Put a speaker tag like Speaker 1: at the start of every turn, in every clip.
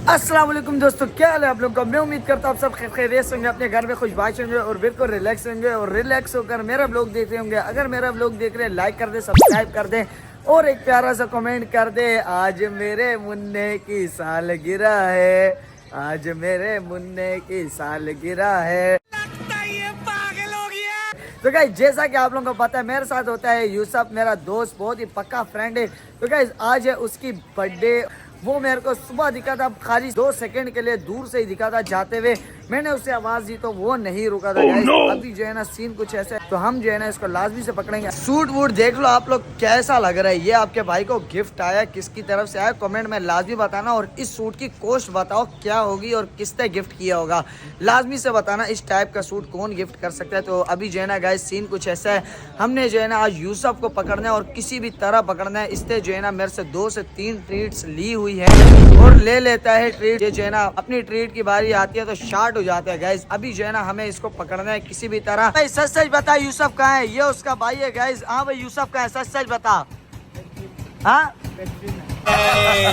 Speaker 1: अस्सलाम वालेकुम दोस्तों, क्या हाल है आप लोग का। मैं उम्मीद करता हूँ आप सब खैरियत होंगे, अपने घर में खुशबाश होंगे और बिल्कुल रिलैक्स होंगे और रिलैक्स होकर मेरा ब्लॉग देख रहे होंगे। अगर मेरा ब्लॉग देख रहे हैं लाइक कर दे, सब्सक्राइब कर दे और एक प्यारा सा कमेंट कर दे। आज मेरे मुन्ने की सालगिरह है, आज मेरे मुन्ने की सालगिरह है। तो गाइस जैसा कि आप लोगों को पता है मेरे साथ होता है यूसुफ, मेरा दोस्त, बहुत ही पक्का फ्रेंड है। तो गाइस आज है उसकी बर्थडे। वो मेरे को सुबह दिखा था, खाली 2 सेकंड के लिए दूर से ही दिखा था जाते हुए। मैंने उससे आवाज दी तो वो नहीं रुका था। अभी जो है ना सीन कुछ ऐसे, तो हम जो है ना इसको लाजमी से पकड़ेंगे। सूट वूट देख लो आप लोग कैसा लग रहा है। ये आपके भाई को गिफ्ट आया, किसकी तरफ से आया कमेंट में लाजमी बताना। और इस सूट की कॉस्ट बताओ क्या होगी और किसने गिफ्ट किया होगा, लाजमी से बताना। इस टाइप का सूट कौन गिफ्ट कर सकता है। तो अभी जो है ना गाइस सीन कुछ ऐसा है, हमने जो है ना आज यूसुफ को पकड़ना है और किसी भी तरह पकड़ना है। इसने जो है ना मेरे से 2 से 3 ट्रीट्स ली हुई है और ले लेता है ट्रीट। ये जो है ना अपनी ट्रीट की बारी आती है तो शार्ट हो जाता है गाइस। अभी जो है ना हमें इसको पकड़ना है किसी भी तरह। भाई सच सच बता यूसुफ कहाँ है। ये उसका भाई है गाइस। हाँ भाई यूसुफ कहाँ है, सच सच बता। हाँ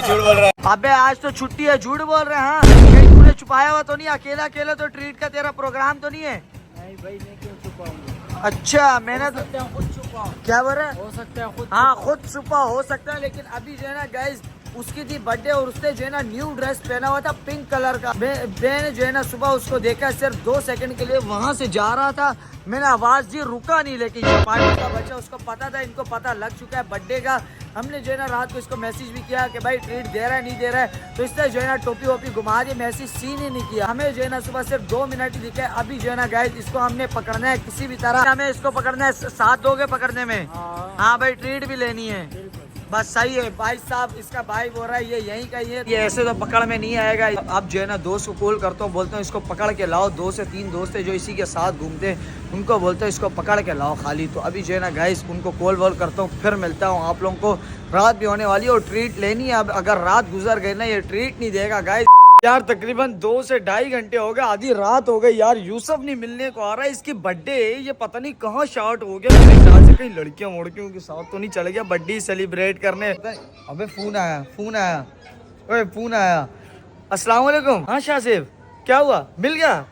Speaker 1: झूठ बोल रहा है। अबे आज तो छुट्टी है, झूठ बोल रहे हैं। हाँ कहीं तूने छुपाया हुआ तो नहीं, अकेला अकेला तो ट्रीट का तेरा प्रोग्राम तो नहीं है।
Speaker 2: नहीं भाई, मैं क्यों छुपाऊंगा।
Speaker 1: अच्छा मैंने तो
Speaker 2: खुद छुपा
Speaker 1: क्या बोल रहा है,
Speaker 2: हो सकता है खुद।
Speaker 1: हाँ खुद छुपा हो सकता है। लेकिन अभी जो है ना गाइस उसकी थी बर्थडे और उसने जो है ना न्यू ड्रेस पहना हुआ था पिंक कलर का। मैंने जो है ना सुबह उसको देखा, सिर्फ 2 सेकंड के लिए वहां से जा रहा था, मैंने आवाज दी, रुका नहीं। लेकिन जो पार्टी का बच्चा उसको पता था, इनको पता लग चुका है बर्थडे का। हमने जो है ना रात को इसको मैसेज भी किया कि भाई ट्रीट दे रहा है नहीं दे रहा है, तो इसने जो है ना टोपी वोपी घुमा दी, मैसेज सीन ही नहीं किया। हमें जो है ना सुबह सिर्फ 2 मिनट ही दिखे। अभी जो है ना गाइस इसको हमने पकड़ना है किसी भी तरह। हमें इसको पकड़ना है, साथ दोगे पकड़ने में। हाँ भाई ट्रीट भी लेनी है, बस सही है। भाई साहब इसका भाई बोल रहा है ये यहीं का ही है, ये ऐसे तो पकड़ में नहीं आएगा। अब जो है ना दोस्त को कॉल करता हूँ, बोलता हूँ इसको पकड़ के लाओ। 2 से 3 दोस्त है जो इसी के साथ घूमते हैं, उनको बोलते हैं इसको पकड़ के लाओ खाली। तो अभी जो है ना गाइस उनको कॉल वॉल करता हूँ, फिर मिलता हूँ आप लोगों को। रात भी होने वाली है और ट्रीट लेनी है। अब अगर रात गुजर गई ना ये ट्रीट नहीं देगा गाइस। यार तकरीबन 2 से 2.5 घंटे हो गए, आधी रात हो गई यार। यूसुफ नहीं मिलने को आ रहा है, इसकी बर्थडे है, ये पता नहीं कहाँ शार्ट हो गया। मेरे ख्याल से कहीं लड़कियों वड़कियों के साथ तो नहीं चल गया बर्थडे सेलिब्रेट करने। अबे फोन आया, फोन आया, ओए फोन आया। अस्सलाम वालेकुम। हाँ शाहसेब क्या हुआ, मिल गया?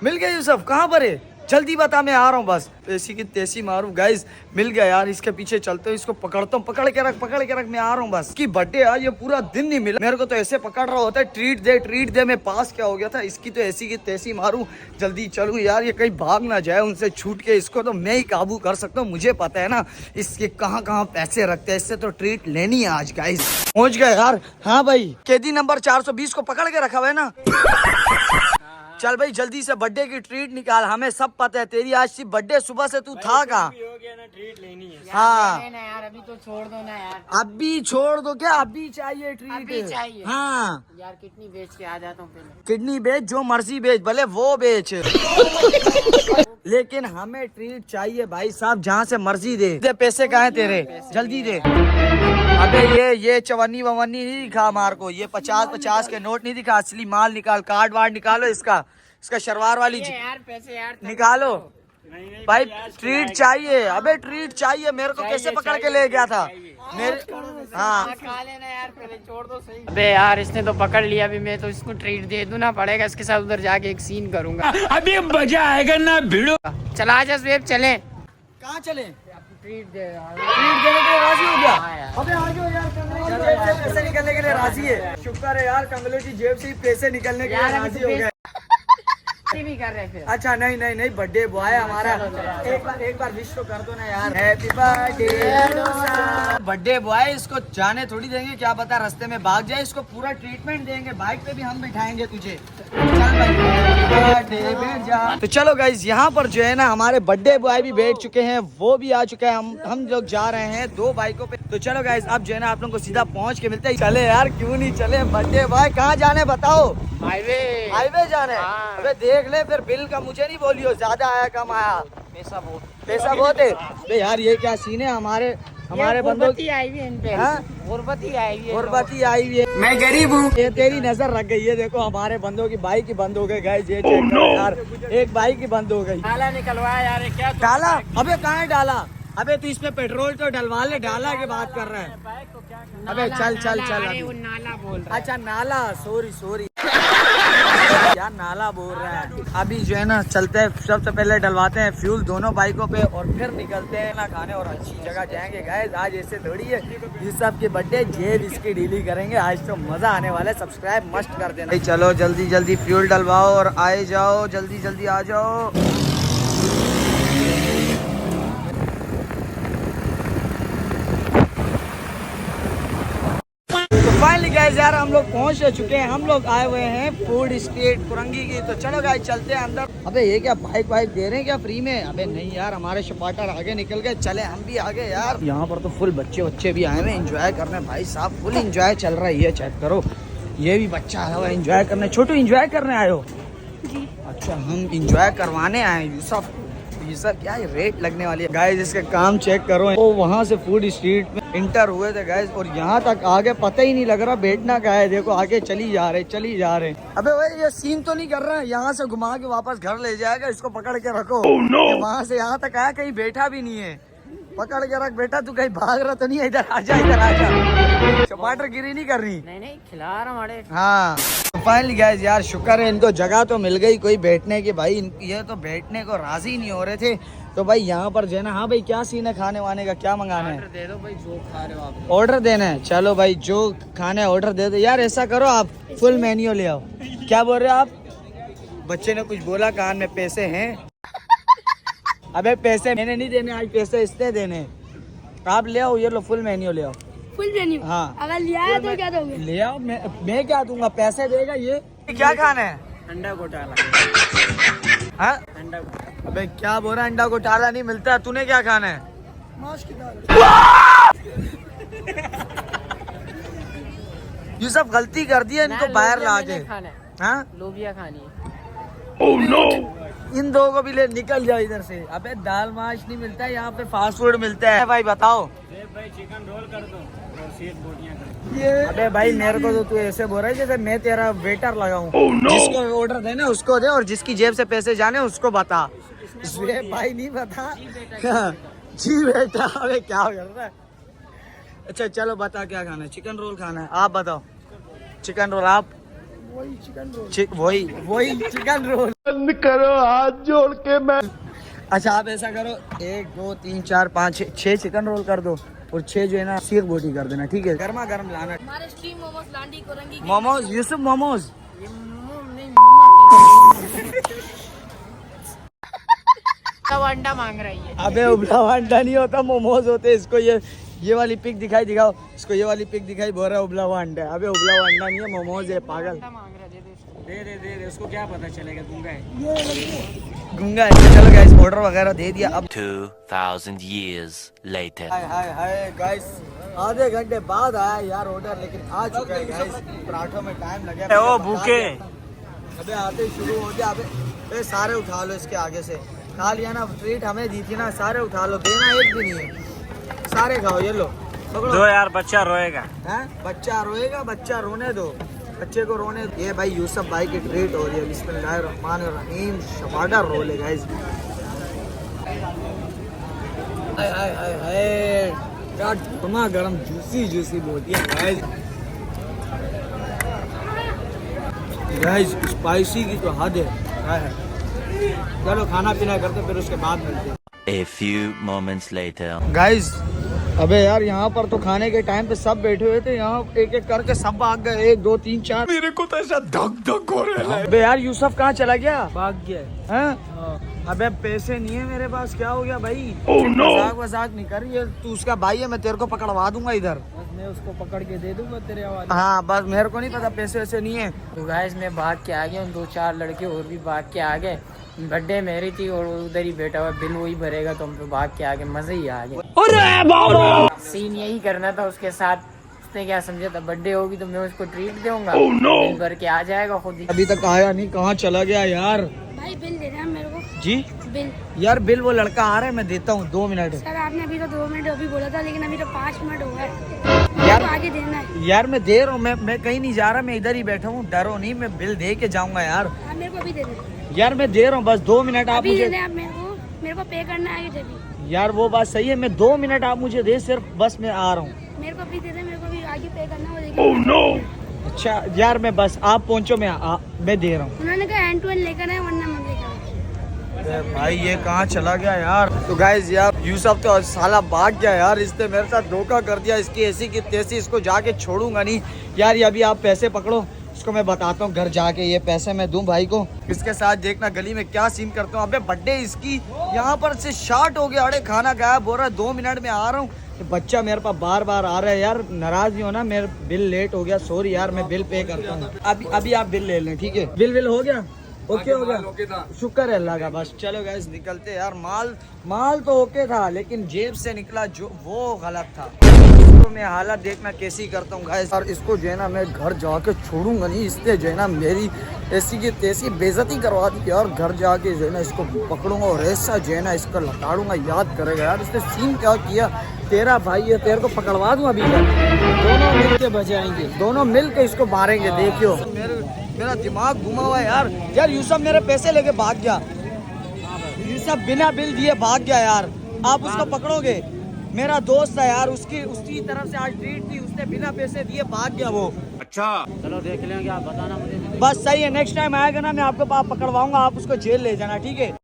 Speaker 1: मिल गया यूसुफ, कहाँ पर है? जल्दी बता, मैं आ रहा हूँ बस। ऐसी की तैसी मारूं गाइस। मिल गया यार, इसके पीछे चलते हो, इसको पकड़ता हूँ। पकड़ के रख, मैं आ रहा हूँ बस। की बर्थडे यार ये पूरा दिन नहीं मिला मेरे को, तो ऐसे पकड़ रहा होता है ट्रीट दे। मैं पास क्या हो गया था, इसकी तो ऐसी की तैसी मारूं। जल्दी चलूं यार, ये कहीं भाग ना जाए उनसे छूट के। इसको तो मैं ही काबू कर सकता हूँ, मुझे पता है ना इसके कहाँ कहाँ पैसे रखते हैं। इससे तो ट्रीट लेनी है आज गाइस। पहुंच गए यार। हाँ भाई कैदी नंबर 420 को पकड़ के रखा हुआ है ना। चल भाई जल्दी से बर्थडे की ट्रीट निकाल, हमें सब पता है तेरी आज सी बर्थडे, सुबह से तू था कहाँ।
Speaker 2: ट्रीट लेनी है
Speaker 1: हाँ
Speaker 2: यार, अभी तो छोड़ दो ना यार।
Speaker 1: अभी छोड़ दो क्या, अभी चाहिए ट्रीट?
Speaker 2: अभी चाहिए
Speaker 1: हाँ
Speaker 2: यार, किडनी बेच के आ जाता हूँ पहले।
Speaker 1: किडनी बेच, जो मर्जी बेच, भले वो बेच लेकिन हमें ट्रीट चाहिए भाई साहब, जहाँ से मर्जी दे। पैसे कहाँ है तेरे, जल्दी दे। अबे ये चवन्नी ववन्नी नहीं दिखा हमारे को, ये 50-50 के नोट नहीं दिखा, असली माल निकाल। कार्ड वार्ड निकालो, इसका शलवार वाली
Speaker 2: यार पैसे यार
Speaker 1: निकालो। भाई ट्रीट चाहिए, अबे ट्रीट चाहिए मेरे को। कैसे पकड़ के ले गया था मेरे? हाँ
Speaker 2: खा लेना यार, पहले छोड़ दो सही। अबे यार इसने तो पकड़ लिया, अभी मैं तो इसको ट्रीट दे दूं ना पड़ेगा। इसके साथ उधर जाके एक सीन करूंगा, अभी मजा आएगा ना भिड़ो। चला जा स्वेब, चले।
Speaker 1: कहाँ चले?
Speaker 2: ट्रीट दे यार।
Speaker 1: ट्रीट देने के लिए राजी हो गया?
Speaker 2: हाँ यार।
Speaker 1: अबे आ जाओ यार, कंगले की जेब से पैसे निकलने के लिए राजी है। शुक्र है यार, कंगले की जेब से ही पैसे निकलने के लिए राजी हो गए।
Speaker 2: भी कर रहे फिर।
Speaker 1: अच्छा नहीं बर्थडे बॉय हमारा, एक बार विश तो कर दो ना यार। Happy birthday birthday boy. इसको जाने थोड़ी देंगे, क्या पता रास्ते में भाग जाए। इसको पूरा ट्रीटमेंट देंगे, बाइक पे भी हम बिठाएंगे तुझे। चल भाई बैठ जा। तो चलो गाइज यहाँ पर जो है ना हमारे बर्थडे बॉय भी बैठ चुके हैं, वो भी आ चुका है। हम लोग जा रहे हैं 2 बाइकों पे। तो चलो गाइज अब जो है ना आप लोग को सीधा पहुँच के मिलते हैं। चले यार, क्यों नहीं चले। बर्थडे बॉय कहाँ जाने बताओ? हाईवे जाने। अबे देख ले, फिर बिल का मुझे नहीं बोलियो, ज्यादा आया कम आया। पैसा बहुत है। अबे यार ये क्या सीन है, हमारे बंदों की
Speaker 2: आई हुई है इन पे। गुर्बती
Speaker 1: आई हुई है। मैं गरीब हूँ, ये तेरी नजर रख गई है। देखो हमारे बंदों की बाइक ही बंद हो गई गाइस, ये चेक करो यार, एक बाइक ही बंद हो गई।
Speaker 2: डाला निकलवाया यार, क्या
Speaker 1: डाला? अबे कहाँ है डाला? अबे तू इसमें पेट्रोल तो डलवा ले, डाला की बात कर रहा है।
Speaker 2: बाइक को
Speaker 1: अबे चल चल चल
Speaker 2: अरे
Speaker 1: अभी।
Speaker 2: वो नाला बोल रहा है।
Speaker 1: अच्छा नाला, सॉरी सॉरी यार, नाला बोल रहा है। अभी जो है ना चलते हैं, सबसे पहले डलवाते हैं फ्यूल दोनों बाइकों पे और फिर निकलते हैं ना खाने और अच्छी जगह जाएंगे। गाइस आज ऐसे थोड़ी है, यूसुफ के बर्थडे, जेब इसकी डीली करेंगे। आज तो मजा आने वाला है, सब्सक्राइब मस्ट कर देना। चलो जल्दी जल्दी फ्यूल डलवाओ और आए जाओ, जल्दी जल्दी आ जाओ। फाइनली गाइस यार हम लोग पहुंच चुके हैं। हम लोग आए हुए हैं फूड स्ट्रीट कुरंगी की। तो चलो गाइस चलते हैं अंदर। अबे ये क्या बाइक वाइक दे रहे हैं क्या फ्री में? अबे नहीं यार, हमारे सपाटर आगे निकल गए, चले हम भी आगे यार। यहाँ पर तो फुल बच्चे भी आए हुए एंजॉय करने। भाई साहब फुल एंजॉय चल रहा है, ये चेक करो, ये भी बच्चा आया हुआ है एंजॉय करने। छोटू एंजॉय करने आए हो? जी। अच्छा हम एंजॉय करवाने आए हैं यूसुफ। सर क्या रेट लगने वाली है गाइस, इसके काम चेक करो। वो वहाँ से फूड स्ट्रीट में इंटर हुए थे गाइस और यहाँ तक आगे पता ही नहीं लग रहा बैठना क्या है। देखो आगे चली जा रहे। अबे भाई ये सीन तो नहीं कर रहा है, यहाँ से घुमा के वापस घर ले जाएगा, इसको पकड़ के रखो। वहाँ से यहाँ तक आया, कहीं बैठा भी नहीं है, पकड़ के रख। बेटा तू कहीं भाग रहा तो नहीं है? इधर आजा, इधर आजा। टमाटर गिरी नहीं कर रही?
Speaker 2: नहीं खिला रहा हमारे।
Speaker 1: हाँ फाइनली गाइस यार शुक्र है इनको जगह तो मिल गई कोई बैठने की। भाई ये तो बैठने को राजी नहीं हो रहे थे। तो भाई यहाँ पर जो है ना, हाँ भाई क्या सीन है खाने वाने का, क्या मंगाना है?
Speaker 2: ऑर्डर दे दो भाई, जो खा रहे हो आप।
Speaker 1: ऑर्डर देना है? चलो भाई जो खाना है ऑर्डर दे दो। यार ऐसा करो आप फुल मेन्यू ले आओ। क्या बोल रहे हो आप? बच्चे ने कुछ बोला, कान में पैसे हैं। अबे पैसे मैंने नहीं देने, आज पैसे इसने देने। आप ले आओ, ये लो फुल मेन्यू ले आओ।
Speaker 3: Full menu?
Speaker 1: हाँ
Speaker 3: अगर लिया तो क्या दोगे?
Speaker 1: ले आओ, मैं क्या दूंगा, पैसे देगा ये। क्या खाना है?
Speaker 2: अंडा घोटाला।
Speaker 1: हाँ
Speaker 2: अंडा घोटाला।
Speaker 1: अबे क्या बोल रहा है, अंडा घोटाला नहीं मिलता। तूने क्या खाना है?
Speaker 3: मांस की दाल।
Speaker 1: यूसुफ गलती कर दी है इनको बाहर ला के।
Speaker 2: खाना है,
Speaker 1: हाँ
Speaker 2: लोबिया खानी है।
Speaker 1: Oh, no! इन दो को भी ले, निकल जाओ इधर से। अबे दाल माश नहीं मिलता है यहाँ पे, फास्ट फूड मिलता है। भाई बताओ।
Speaker 2: भाई चिकन रोल कर दो और सीट बोटियां कर दो।
Speaker 1: अबे भाई मेरे को तो तू ऐसे बोल रहा है जैसे मैं तेरा वेटर लगाऊं। जिसको ऑर्डर देना उसको दे और जिसकी जेब से पैसे जाने उसको बता। भाई नहीं बता। जी बेटा, अबे क्या कर रहा है? अच्छा चलो बता क्या खाना है? चिकन रोल खाना है, आप बताओ। चिकन रोल, आप?
Speaker 3: वही चिकन रोल।
Speaker 1: वही चिकन रोल। बंद करो हाथ जोड़ के मैं। अच्छा आप ऐसा करो, 1 2 3 4 5 6 चिकन रोल कर दो और 6 जो है ना सीख बोटी कर देना, ठीक है? गर्मा गर्म लाना।
Speaker 3: हमारे स्टीम मोमोज लांडी कोरंगी की।
Speaker 1: मोमोज यूसुफ, मोमोज।
Speaker 2: अब अंडा मांग रही है।
Speaker 1: अबे उबला हुआ अंडा नहीं होता, मोमोज होते। इसको ये वाली पिक दिखाओ इसको, ये वाली पिक दिखाई, बोल रहा है उबला हुआ अंडा है। अबे उबला हुआ अंडा नहीं है, मोमोज है पागल।
Speaker 2: अंडा मांग रहा है, दे दो उसको।
Speaker 1: दे उसको क्या पता चलेगा, गुंगा है। चलो गाइस ऑर्डर वगैरह दे दिया। अब
Speaker 4: 2000 years later.
Speaker 1: हाय गाइस, आधे घंटे बाद आया यार ऑर्डर, लेकिन आ चुका है गाइस। पराठों में टाइम लगे। ओ भूखे। अबे आते शुरू हो गया। अबे सारे उठा लो इसके आगे से। खा लिया ना, ट्रीट हमें दी थी ना, सारे उठा लो, देना एक भी नहीं है। सारे खाओ, ये लो
Speaker 2: दो यार, बच्चा रोएगा।
Speaker 1: हैं? बच्चा रोएगा? बच्चा रोने दो, बच्चे को रोने। ये भाई यूसुफ भाई की ट्रीट हो रही है। बिस्मिल्लाहिर्रहमानिर्रहीम। शबाडा रोल है गाइस। हाय क्या गर्मा गरम जूसी बोलती है गाइस। स्पाइसी की तो हद है। चलो खाना पीना करते फिर उसके बाद मिलते हैं।
Speaker 4: A few moments later.
Speaker 1: Guys अबे यार यहाँ पर तो खाने के टाइम पे सब बैठे हुए थे, यहाँ एक एक करके सब भाग गए। 1 2 3 4। मेरे को तो ऐसा धक हो रहा है। अबे यार यूसुफ कहाँ चला गया?
Speaker 2: भाग गया
Speaker 1: हैं? अबे पैसे नहीं है मेरे पास, क्या हो गया भाई? मजाक नहीं कर रही है तू, उसका भाई है, मैं तेरे को पकड़वा दूंगा इधर।
Speaker 2: मैं उसको पकड़ के दे दूंगा तेरे हवाले।
Speaker 1: हाँ बस, मेरे को नहीं पता पैसे वैसे नहीं है।
Speaker 2: तो गाइस मैं भाग के आ गया, 2-4 लड़के और भी भाग के आ गए। बर्थडे मेरी थी और उधर ही बैठा हुआ, बिल वही भरेगा, तो हम तो भाग के आगे, मजे ही आ गया। सीन यही करना था उसके साथ। उसने क्या समझा था, बर्थडे होगी तो मैं उसको ट्रीट दूंगा। बिल भर के आ जाएगा खुद ही।
Speaker 1: अभी तक आया नहीं, कहाँ चला गया यार?
Speaker 3: भाई बिल दे रहे मेरे को।
Speaker 1: जी
Speaker 3: बिल?
Speaker 1: यार बिल वो लड़का आ रहा है, मैं देता हूँ, 2 मिनट।
Speaker 3: सर आपने अभी तो 2 मिनट अभी बोला था, लेकिन अभी तो 5 मिनट हो गए।
Speaker 1: यार
Speaker 3: आगे देना है
Speaker 1: यार, मैं दे रहा हूँ, मैं कहीं नहीं जा रहा, मैं इधर ही बैठा हूँ। डरो नहीं, मैं बिल दे के जाऊंगा यार।
Speaker 3: आप मेरे को अभी दे दें।
Speaker 1: यार मैं दे रहा हूँ, बस 2 मिनट आप
Speaker 3: अभी
Speaker 1: मुझे।
Speaker 3: दे दें आप मेरे को पे करना है जब।
Speaker 1: यार वो बात सही है, मैं 2 मिनट आप मुझे दे सिर्फ, बस मैं आ रहा हूँ।
Speaker 3: मेरे को अभी दे दे, मेरे को आगे पे करना वो लेकिन
Speaker 1: अच्छा यार मैं बस आप पहुंचो, मैं दे रहा हूँ।
Speaker 3: उन्होंने कहा एंड टू एंड लेकर आए वरना मत लेकर आए।
Speaker 1: भाई ये कहाँ चला गया यार। तो गाइज यार यूसुफ तो साला भाग गया यार, इसने मेरे साथ धोखा कर दिया। इसकी ऐसी की तैसी, इसको जाके छोड़ूंगा नहीं यार। ये अभी आप पैसे पकड़ो, इसको मैं बताता हूँ घर जाके, ये पैसे मैं दूं भाई को। इसके साथ देखना गली में क्या सीन करता हूँ। अबे बर्थडे इसकी यहाँ पर से शार्ट हो गया। अरे खाना गायब, बोल रहा है 2 मिनट में आ रहा हूँ। बच्चा मेरे पास बार बार आ रहा है यार, नाराज नहीं होना, मेरा बिल लेट हो गया, सॉरी यार, मैं बिल पे करता हूँ। अभी आप बिल ले लें, ठीक है? बिल हो गया, ओके हो गया, शुक्र है अल्लाह का। बस चलो गाइस निकलते यार। माल तो ओके था, लेकिन जेब से निकला जो वो गलत था। इसको मैं हालत देखना कैसी करता हूँ गाइस। और इसको जो है ना मैं घर जाके छोड़ूंगा नहीं, इसलिए जो है ना मेरी ऐसी की तैसी बेइज्जती करवा दी यार। घर जाके जो है ना इसको पकड़ूंगा और ऐसा जो है ना इसको लताड़ूंगा, याद करेगा यार इसने सीन क्या किया। तेरा भाई है, तेरे को पकड़वा दूँ अभी तक, दोनों मिल के बजाएंगे, दोनों मिल के इसको मारेंगे, देखियो। मेरा दिमाग घुमा हुआ है यार। यूसुफ मेरे पैसे लेके भाग गया, यूसुफ बिना बिल दिए भाग गया यार। आप उसको पकड़ोगे? मेरा दोस्त है यार, उसकी तरफ से आज ट्रीट थी, उसने बिना पैसे दिए भाग गया वो।
Speaker 5: अच्छा चलो देख लेंगे, आप बताना मुझे।
Speaker 1: बस सही है, नेक्स्ट टाइम आएगा ना मैं आपको पकड़वाऊंगा, आप उसको जेल ले जाना, ठीक है?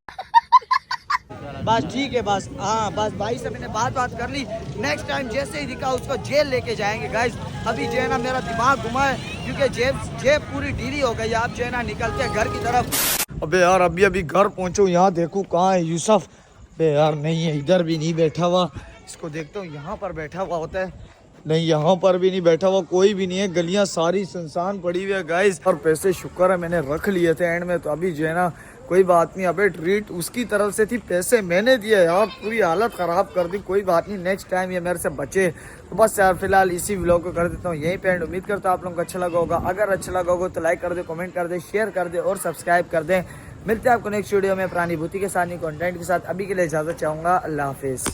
Speaker 1: बस ठीक है, बस हाँ, बस भाई से मैंने बात कर ली। नेक्स्ट टाइम जैसे ही दिखा उसको जेल लेके जाएंगे गाइस। अभी जो है ना मेरा दिमाग घुमा है, क्योंकि जेब पूरी ढीली हो गई। आप जो है ना निकलते हैं घर की तरफ। अबे यार अभी घर पहुंचो, यहाँ देखूँ कहाँ है यूसुफ। अबे यार नहीं है, इधर भी नहीं बैठा हुआ। इसको देखता हूँ यहाँ पर बैठा हुआ होता है, नहीं यहाँ पर भी नहीं बैठा हुआ, कोई भी नहीं है। गलियाँ सारी सुनसान पड़ी हुई है गाइस। और पैसे शुक्र है मैंने रख लिए थे एंड में, तो अभी जो है ना कोई बात नहीं। अबे ट्रीट उसकी तरफ से थी, पैसे मैंने दिए यार, पूरी हालत ख़राब कर दी। कोई बात नहीं, नेक्स्ट टाइम ये मेरे से बचे। तो बस यार फिलहाल इसी व्लॉग को कर देता हूँ यहीं पे एंड। उम्मीद करता हूँ आप लोगों को अच्छा लगा होगा। अगर अच्छा लगा होगा तो लाइक कर दे, कमेंट कर दे, शेयर कर दे और सब्सक्राइब कर दे। मिलते हैं आपको नेक्स्ट वीडियो में पुरानी भूति के साथ, कंटेंट के साथ। अभी के लिए इजाज़त चाहूँगा, अल्लाह हाफिज़।